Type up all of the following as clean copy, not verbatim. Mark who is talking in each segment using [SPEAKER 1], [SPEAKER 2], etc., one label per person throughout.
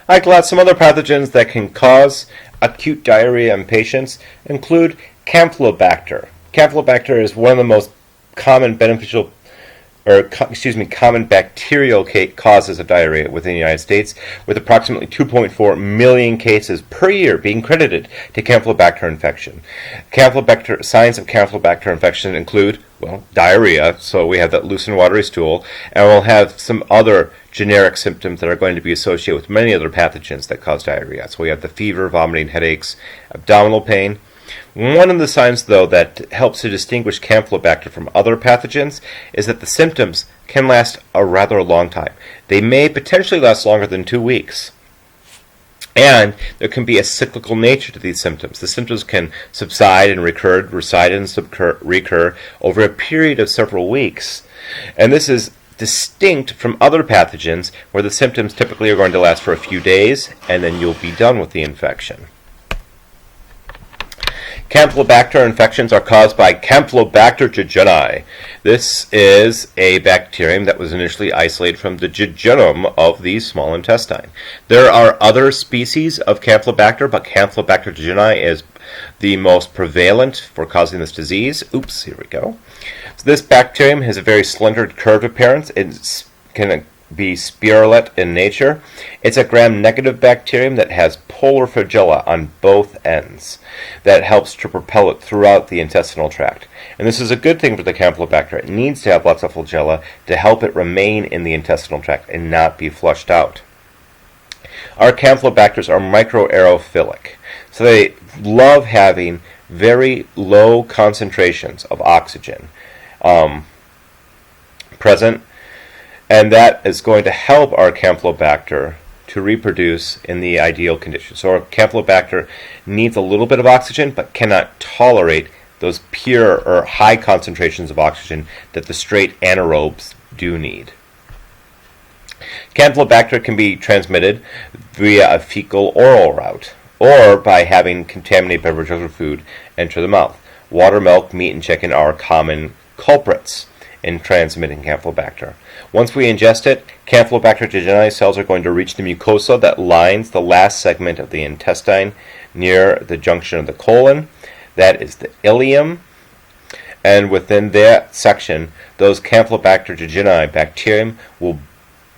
[SPEAKER 1] Some other pathogens that can cause acute diarrhea in patients include Campylobacter. Campylobacter is one of the most common common bacterial causes of diarrhea within the United States, with approximately 2.4 million cases per year being credited to Campylobacter infection. Signs of Campylobacter infection include, diarrhea, so we have that loose and watery stool, and we'll have some other generic symptoms that are going to be associated with many other pathogens that cause diarrhea. So we have the fever, vomiting, headaches, abdominal pain. One of the signs, though, that helps to distinguish Campylobacter from other pathogens is that the symptoms can last a rather long time. They may potentially last longer than 2 weeks. And there can be a cyclical nature to these symptoms. The symptoms can subside and recur over a period of several weeks. And this is distinct from other pathogens where the symptoms typically are going to last for a few days and then you'll be done with the infection. Campylobacter infections are caused by Campylobacter jejuni. This is a bacterium that was initially isolated from the jejunum of the small intestine. There are other species of Campylobacter, but Campylobacter jejuni is the most prevalent for causing this disease. Here we go. So this bacterium has a very slender, curved appearance. It can be spirulate in nature. It's a gram-negative bacterium that has polar flagella on both ends that helps to propel it throughout the intestinal tract. And this is a good thing for the Campylobacter. It needs to have lots of flagella to help it remain in the intestinal tract and not be flushed out. Our Campylobacters are microaerophilic, so they love having very low concentrations of oxygen present, and that is going to help our Campylobacter to reproduce in the ideal conditions. So our Campylobacter needs a little bit of oxygen but cannot tolerate those pure or high concentrations of oxygen that the straight anaerobes do need. Campylobacter can be transmitted via a fecal-oral route or by having contaminated beverages or food enter the mouth. Water, milk, meat, and chicken are common culprits in transmitting Campylobacter. Once we ingest it, Campylobacter jejuni cells are going to reach the mucosa that lines the last segment of the intestine near the junction of the colon. That is the ileum. And within that section, those Campylobacter jejuni bacterium will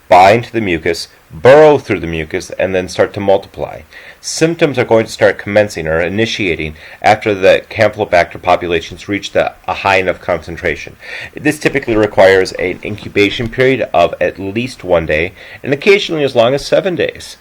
[SPEAKER 1] bind to the mucus, burrow through the mucus, and then start to multiply. Symptoms are going to start commencing or initiating after the Campylobacter populations reach a high enough concentration. This typically requires an incubation period of at least 1 day and occasionally as long as 7 days.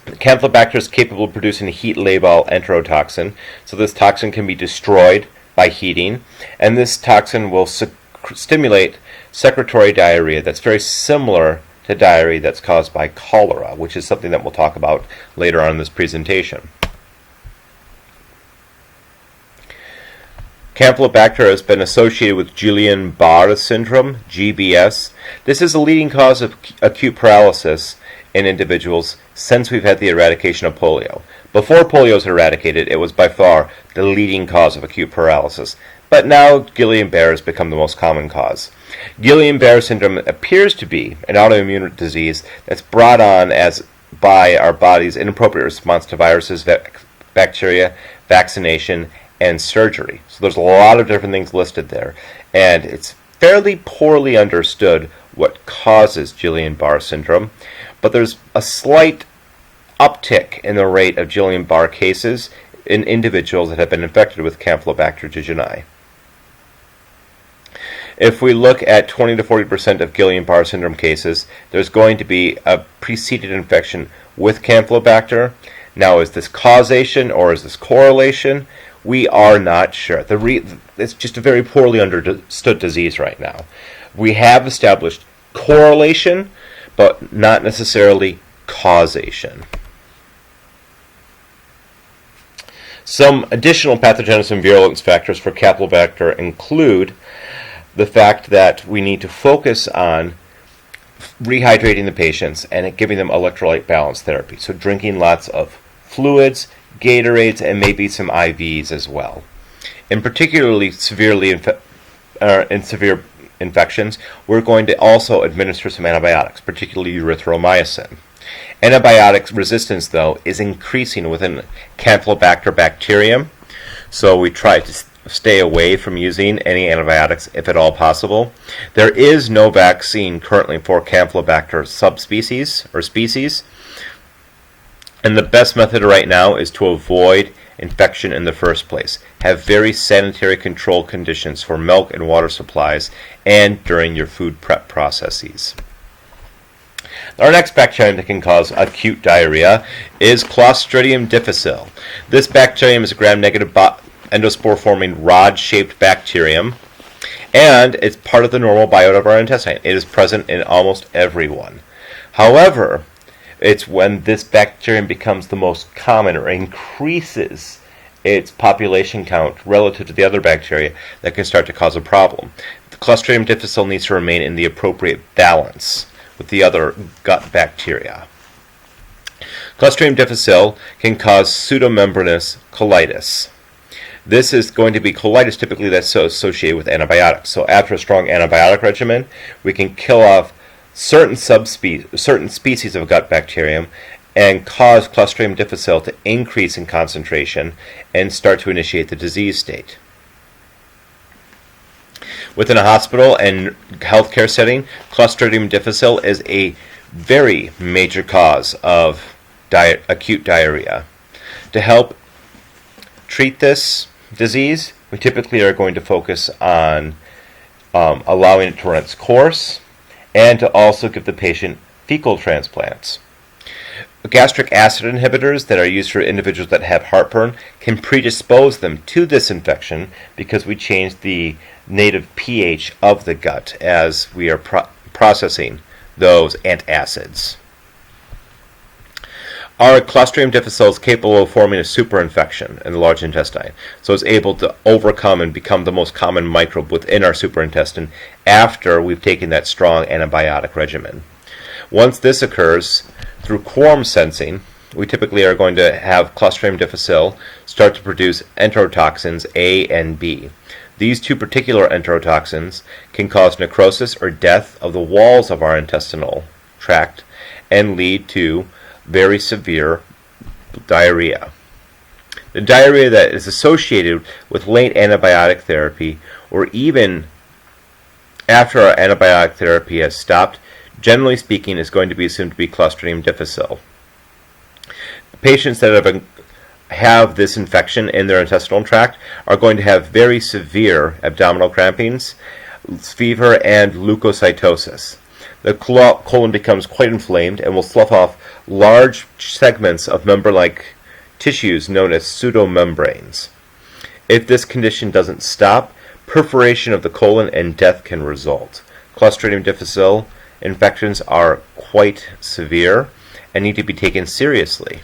[SPEAKER 1] Campylobacter is capable of producing a heat-labile enterotoxin, so this toxin can be destroyed by heating, and this toxin will stimulate secretory diarrhea that's very similar to diarrhea that's caused by cholera, which is something that we'll talk about later on in this presentation. Campylobacter has been associated with Guillain-Barré syndrome, GBS. This is the leading cause of acute paralysis in individuals since we've had the eradication of polio. Before polio was eradicated, it was by far the leading cause of acute paralysis. But now Guillain-Barré has become the most common cause. Guillain-Barré syndrome appears to be an autoimmune disease that's brought on by our body's inappropriate response to viruses, bacteria, vaccination, and surgery. So there's a lot of different things listed there, and it's fairly poorly understood what causes Guillain-Barré syndrome, but there's a slight uptick in the rate of Guillain-Barré cases in individuals that have been infected with Campylobacter jejuni. If we look at 20 to 40% of Guillain-Barré syndrome cases, there's going to be a preceded infection with Campylobacter. Now, is this causation or is this correlation? We are not sure. It's just a very poorly understood disease right now. We have established correlation, but not necessarily causation. Some additional pathogenesis and virulence factors for Campylobacter include the fact that we need to focus on rehydrating the patients and giving them electrolyte balance therapy. So drinking lots of fluids, Gatorades, and maybe some IVs as well. In particularly severe infections, we're going to also administer some antibiotics, particularly erythromycin. Antibiotic resistance, though, is increasing within Campylobacter bacterium, so we try to stay away from using any antibiotics if at all possible. There is no vaccine currently for Campylobacter subspecies or species, and the best method right now is to avoid infection in the first place. Have very sanitary control conditions for milk and water supplies and during your food prep processes. Our next bacterium that can cause acute diarrhea is Clostridium difficile. This bacterium is a gram-negative endospore-forming rod-shaped bacterium, and it's part of the normal biota of our intestine. It is present in almost everyone. However, it's when this bacterium becomes the most common or increases its population count relative to the other bacteria that can start to cause a problem. The Clostridium difficile needs to remain in the appropriate balance with the other gut bacteria. Clostridium difficile can cause pseudomembranous colitis. This is going to be colitis typically that's associated with antibiotics. So after a strong antibiotic regimen, we can kill off certain species of gut bacterium and cause Clostridium difficile to increase in concentration and start to initiate the disease state. Within a hospital and healthcare setting, Clostridium difficile is a very major cause of acute diarrhea. To help treat this disease, we typically are going to focus on allowing it to run its course and to also give the patient fecal transplants. Gastric acid inhibitors that are used for individuals that have heartburn can predispose them to this infection because we change the native pH of the gut as we are processing those antacids. Our Clostridium difficile is capable of forming a superinfection in the large intestine, so it's able to overcome and become the most common microbe within our superintestine after we've taken that strong antibiotic regimen. Once this occurs, through quorum sensing, we typically are going to have Clostridium difficile start to produce enterotoxins A and B. These two particular enterotoxins can cause necrosis or death of the walls of our intestinal tract and lead to very severe diarrhea. The diarrhea that is associated with late antibiotic therapy or even after our antibiotic therapy has stopped, generally speaking, is going to be assumed to be Clostridium difficile. Patients that have this infection in their intestinal tract are going to have very severe abdominal crampings, fever, and leukocytosis. The colon becomes quite inflamed and will slough off large segments of membrane-like tissues known as pseudomembranes. If this condition doesn't stop, perforation of the colon and death can result. Clostridium difficile infections are quite severe and need to be taken seriously.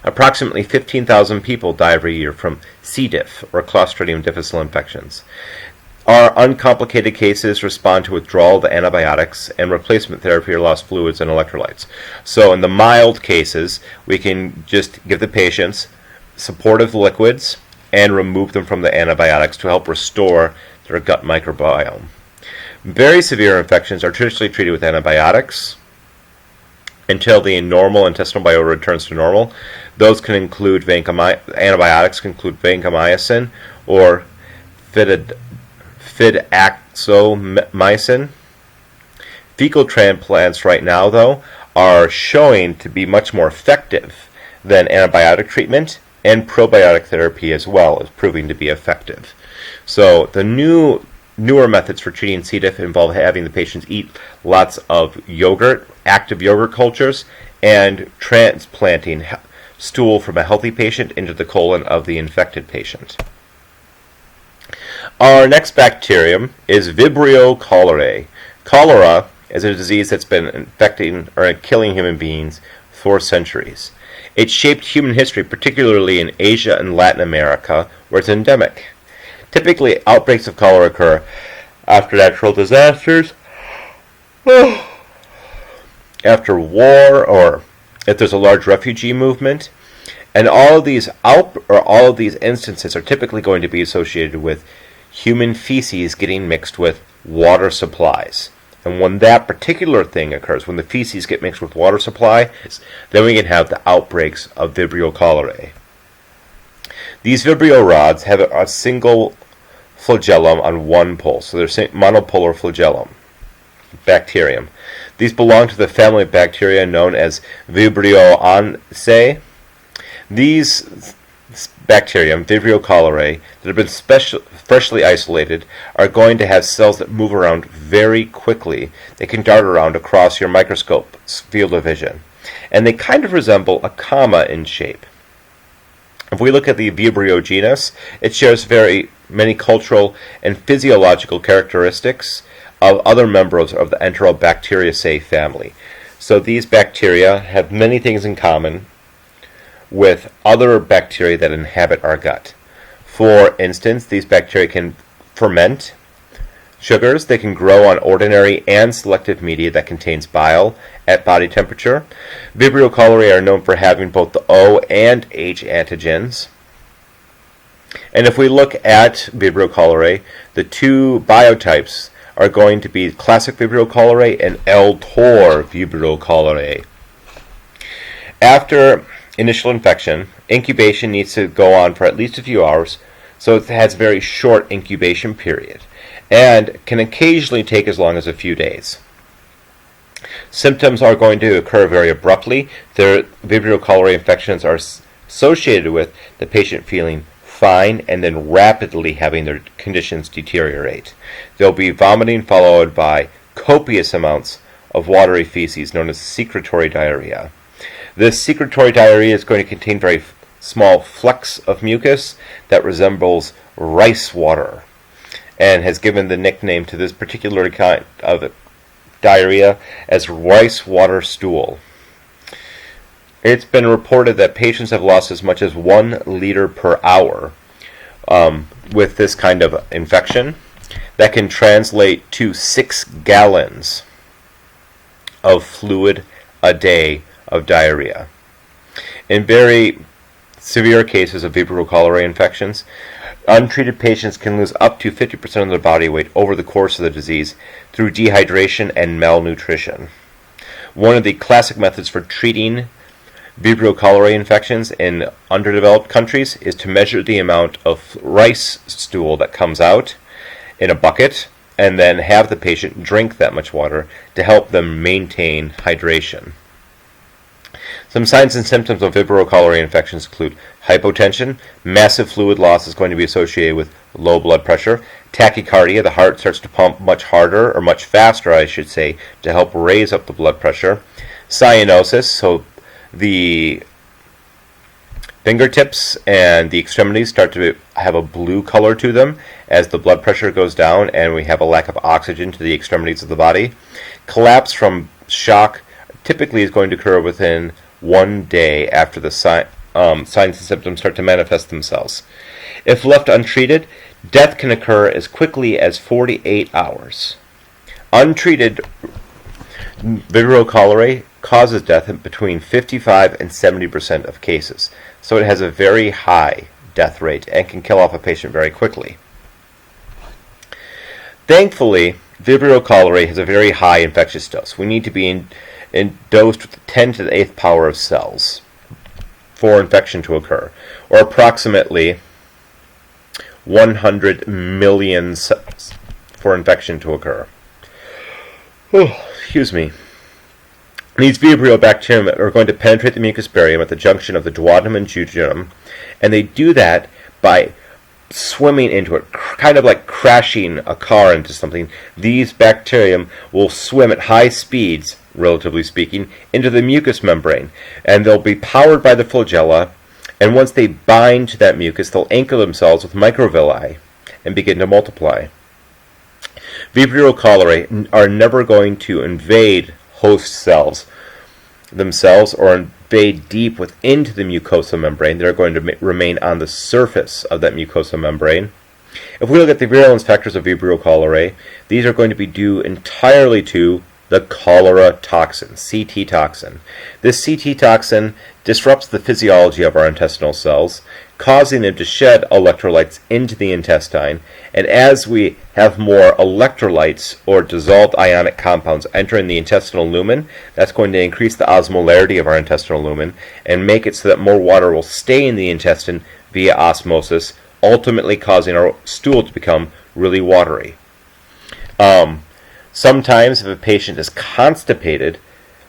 [SPEAKER 1] Approximately 15,000 people die every year from C. diff, or Clostridium difficile infections. Our uncomplicated cases respond to withdrawal of the antibiotics and replacement therapy or lost fluids and electrolytes. So in the mild cases, we can just give the patients supportive liquids and remove them from the antibiotics to help restore their gut microbiome. Very severe infections are traditionally treated with antibiotics until the normal intestinal biota returns to normal. Those can include antibiotics can include vancomycin or fidaxomicin. Fecal transplants right now, though, are showing to be much more effective than antibiotic treatment, and probiotic therapy as well is proving to be effective. So the newer methods for treating C. diff involve having the patients eat lots of yogurt, active yogurt cultures, and transplanting stool from a healthy patient into the colon of the infected patient. Our next bacterium is Vibrio cholerae. Cholera is a disease that's been infecting or killing human beings for centuries. It shaped human history, particularly in Asia and Latin America, where it's endemic. Typically, outbreaks of cholera occur after natural disasters, after war, or if there's a large refugee movement. And all of these instances are typically going to be associated with human feces getting mixed with water supplies. And when that particular thing occurs, when the feces get mixed with water supply, then we can have the outbreaks of Vibrio cholerae. These Vibrio rods have a single flagellum on one pole, so they're monopolar flagellum, bacterium. These belong to the family of bacteria known as Vibrioanceae. These bacterium, Vibrio cholerae, that have been freshly isolated are going to have cells that move around very quickly. They can dart around across your microscope's field of vision. And they kind of resemble a comma in shape. If we look at the Vibrio genus, it shares very many cultural and physiological characteristics of other members of the Enterobacteriaceae family. So these bacteria have many things in common with other bacteria that inhabit our gut. For instance, these bacteria can ferment sugars. They can grow on ordinary and selective media that contains bile at body temperature. Vibrio cholerae are known for having both the O and H antigens. And if we look at Vibrio cholerae, the two biotypes are going to be classic Vibrio cholerae and L-Tor Vibrio cholerae. After initial infection, incubation needs to go on for at least a few hours, so it has a very short incubation period, and can occasionally take as long as a few days. Symptoms are going to occur very abruptly. Their Vibrio cholerae infections are associated with the patient feeling fine and then rapidly having their conditions deteriorate. There'll be vomiting followed by copious amounts of watery feces known as secretory diarrhea. This secretory diarrhea is going to contain very small flecks of mucus that resembles rice water and has given the nickname to this particular kind of diarrhea as rice water stool. It's been reported that patients have lost as much as 1 liter per hour with this kind of infection. That can translate to 6 gallons of fluid a day of diarrhea. In very severe cases of Vibrio cholerae infections, untreated patients can lose up to 50% of their body weight over the course of the disease through dehydration and malnutrition. One of the classic methods for treating Vibrio cholerae infections in underdeveloped countries is to measure the amount of rice stool that comes out in a bucket and then have the patient drink that much water to help them maintain hydration. Some signs and symptoms of Vibrio cholerae infections include hypotension. Massive fluid loss is going to be associated with low blood pressure. Tachycardia, the heart starts to pump much harder, or much faster, I should say, to help raise up the blood pressure. Cyanosis, so the fingertips and the extremities start to have a blue color to them as the blood pressure goes down and we have a lack of oxygen to the extremities of the body. Collapse from shock typically is going to occur within 1 day after the signs and symptoms start to manifest themselves. If left untreated, death can occur as quickly as 48 hours. Untreated Vibrio cholerae causes death in between 55 and 70% of cases, so it has a very high death rate and can kill off a patient very quickly. Thankfully, Vibrio cholerae has a very high infectious dose. We need to be dosed with 10 to the 8th power of cells for infection to occur, or approximately 100 million cells for infection to occur. Excuse me. These Vibrio bacterium are going to penetrate the mucous barium at the junction of the duodenum and jejunum, and they do that by swimming into it, kind of like crashing a car into something. These bacterium will swim at high speeds, relatively speaking, into the mucous membrane, and they'll be powered by the flagella, and once they bind to that mucus, they'll anchor themselves with microvilli and begin to multiply. Vibrio cholerae are never going to invade host cells themselves or invade deep within the mucosa membrane. They're going to remain on the surface of that mucosa membrane. If we look at the virulence factors of Vibrio cholerae, these are going to be due entirely to the cholera toxin, CT toxin. This CT toxin disrupts the physiology of our intestinal cells, causing them to shed electrolytes into the intestine. And as we have more electrolytes or dissolved ionic compounds entering the intestinal lumen, that's going to increase the osmolarity of our intestinal lumen and make it so that more water will stay in the intestine via osmosis, ultimately causing our stool to become really watery. Sometimes if a patient is constipated,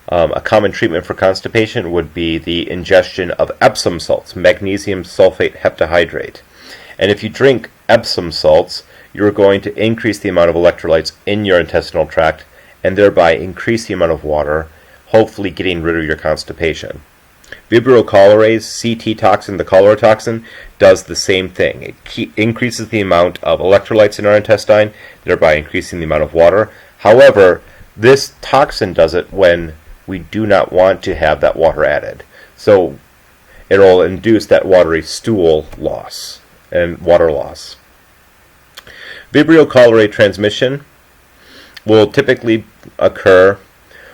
[SPEAKER 1] a common treatment for constipation would be the ingestion of Epsom salts, magnesium sulfate heptahydrate. And if you drink Epsom salts, you're going to increase the amount of electrolytes in your intestinal tract and thereby increase the amount of water, hopefully getting rid of your constipation. Vibrio cholerae's CT toxin, the cholera toxin, does the same thing. It increases the amount of electrolytes in our intestine, thereby increasing the amount of water. However, this toxin does it when we do not want to have that water added. So it will induce that watery stool loss and water loss. Vibrio cholerae transmission will typically occur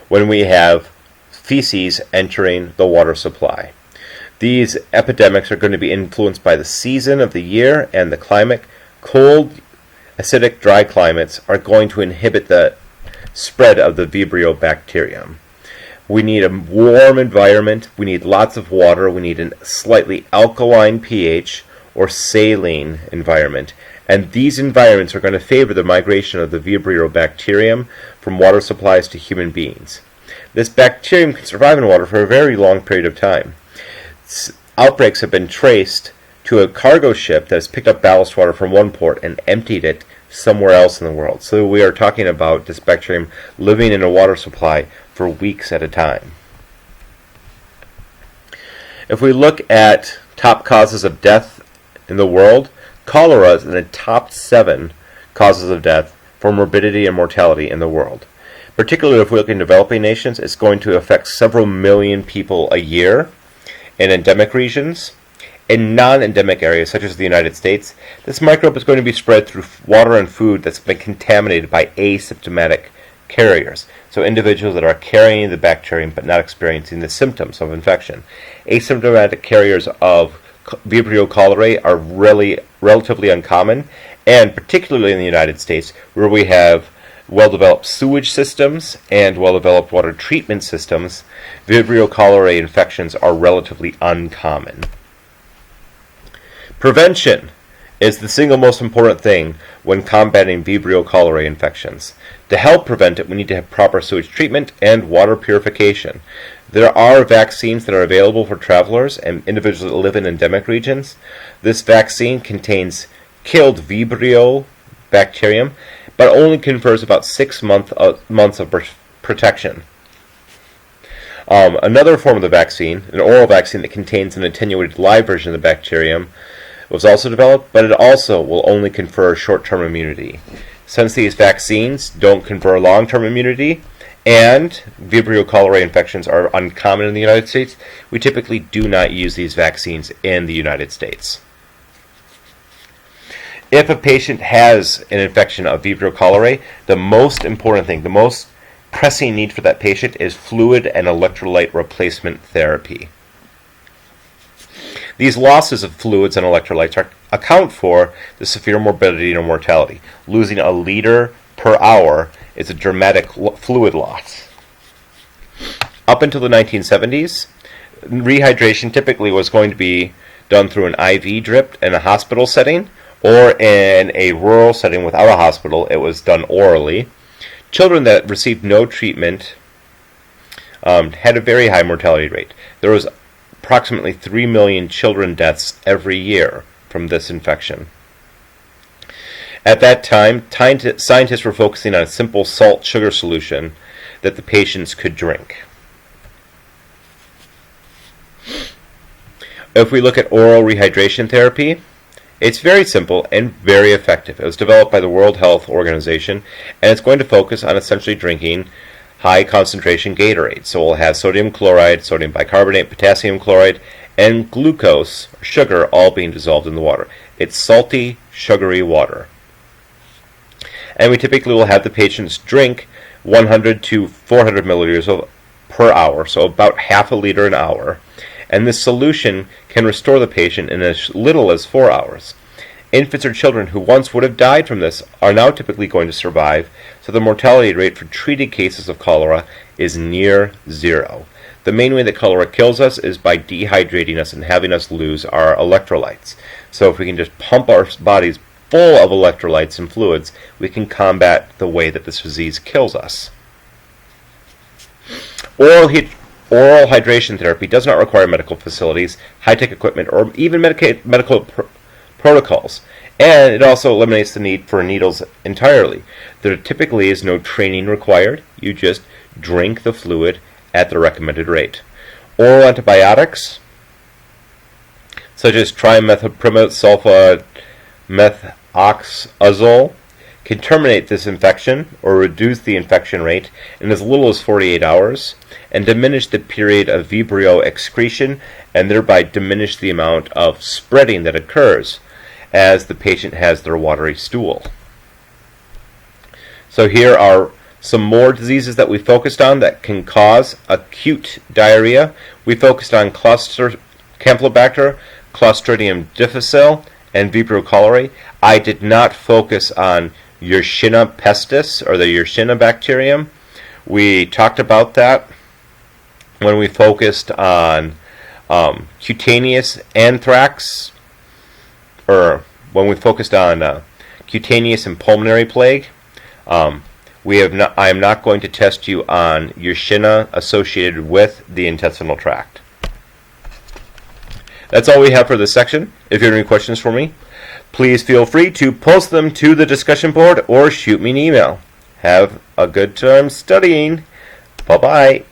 [SPEAKER 1] when we have feces entering the water supply. These epidemics are going to be influenced by the season of the year and the climate. Cold, acidic, dry climates are going to inhibit the spread of the Vibrio bacterium. We need a warm environment, we need lots of water, we need a slightly alkaline pH or saline environment. And these environments are going to favor the migration of the Vibrio bacterium from water supplies to human beings. This bacterium can survive in water for a very long period of time. Outbreaks have been traced to a cargo ship that has picked up ballast water from one port and emptied it somewhere else in the world. So we are talking about this bacterium living in a water supply for weeks at a time. If we look at top causes of death in the world, cholera is in the top 7 causes of death for morbidity and mortality in the world. Particularly if we look in developing nations, it's going to affect several million people a year. In endemic regions, in non-endemic areas such as the United States, this microbe is going to be spread through water and food that's been contaminated by asymptomatic carriers. So individuals that are carrying the bacterium but not experiencing the symptoms of infection. Asymptomatic carriers of Vibrio cholerae are really relatively uncommon, and particularly in the United States, where we have well-developed sewage systems and well-developed water treatment systems, Vibrio cholerae infections are relatively uncommon. Prevention is the single most important thing when combating Vibrio cholerae infections. To help prevent it, we need to have proper sewage treatment and water purification. There are vaccines that are available for travelers and individuals that live in endemic regions. This vaccine contains killed Vibrio bacterium, but only confers about 6 months of protection. Another form of the vaccine, an oral vaccine that contains an attenuated live version of the bacterium, was also developed, but it also will only confer short-term immunity. Since these vaccines don't confer long-term immunity, and Vibrio cholerae infections are uncommon in the United States, we typically do not use these vaccines in the United States. If a patient has an infection of Vibrio cholerae, the most important thing, the most pressing need for that patient is fluid and electrolyte replacement therapy. These losses of fluids and electrolytes account for the severe morbidity and mortality. Losing a liter per hour is a dramatic fluid loss. Up until the 1970s, rehydration typically was going to be done through an IV drip in a hospital setting, or in a rural setting without a hospital, it was done orally. Children that received no treatment had a very high mortality rate. There was approximately 3 million children deaths every year from this infection. At that time, scientists were focusing on a simple salt-sugar solution that the patients could drink. If we look at oral rehydration therapy, it's very simple and very effective. It was developed by the World Health Organization, and it's going to focus on essentially drinking high concentration Gatorade. So we'll have sodium chloride, sodium bicarbonate, potassium chloride, and glucose, or sugar, all being dissolved in the water. It's salty, sugary water. And we typically will have the patients drink 100 to 400 milliliters per hour, so about half a liter an hour. and this solution can restore the patient in as little as 4 hours. Infants or children who once would have died from this are now typically going to survive, so the mortality rate for treated cases of cholera is near zero. The main way that cholera kills us is by dehydrating us and having us lose our electrolytes. So if we can just pump our bodies full of electrolytes and fluids, we can combat the way that this disease kills us. Oral hydration therapy does not require medical facilities, high-tech equipment, or even medical protocols, and it also eliminates the need for needles entirely. There typically is no training required. You just drink the fluid at the recommended rate. Oral antibiotics, such as trimethoprimate sulfamethoxazole, can terminate this infection or reduce the infection rate in as little as 48 hours and diminish the period of Vibrio excretion and thereby diminish the amount of spreading that occurs as the patient has their watery stool. So here are some more diseases that we focused on that can cause acute diarrhea. We focused on Campylobacter, Clostridium difficile, and Vibrio cholerae. I did not focus on Yersinia pestis, or the Yersinia bacterium. We talked about that when we focused on cutaneous anthrax, or when we focused on cutaneous and pulmonary plague. I am not going to test you on Yersinia associated with the intestinal tract. That's all we have for this section. If you have any questions for me, please feel free to post them to the discussion board or shoot me an email. Have a good time studying. Bye-bye.